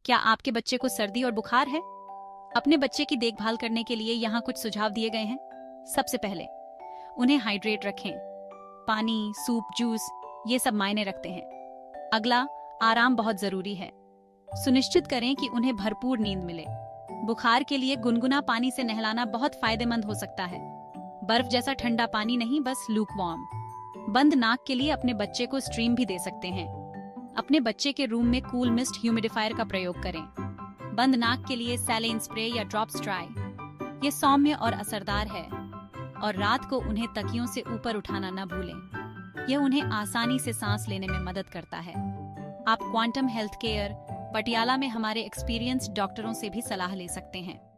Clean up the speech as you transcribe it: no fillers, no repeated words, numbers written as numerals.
क्या आपके बच्चे को सर्दी और बुखार है? अपने बच्चे की देखभाल करने के लिए यहाँ कुछ सुझाव दिए गए हैं। सबसे पहले, उन्हें हाइड्रेट रखें। पानी, सूप, जूस ये सब मायने रखते हैं। अगला, आराम बहुत जरूरी है। सुनिश्चित करें कि उन्हें भरपूर नींद मिले। बुखार के लिए गुनगुना पानी से नहलाना बहुत फायदेमंद हो सकता है। बर्फ जैसा ठंडा पानी नहीं, बस लूकवार्म। बंद नाक के लिए अपने बच्चे को स्ट्रीम भी दे सकते हैं। अपने बच्चे के रूम में कूल मिस्ट ह्यूमिडिफायर का प्रयोग करें। बंद नाक के लिए सैलाइन स्प्रे या ड्रॉप्स ट्राई। ये सौम्य और असरदार है। और रात को उन्हें तकियों से ऊपर उठाना न भूलें। यह उन्हें आसानी से सांस लेने में मदद करता है। आप क्वांटम हेल्थ केयर, पटियाला में हमारे एक्सपीरियंस्ड डॉक्टरों से भी सलाह ले सकते हैं।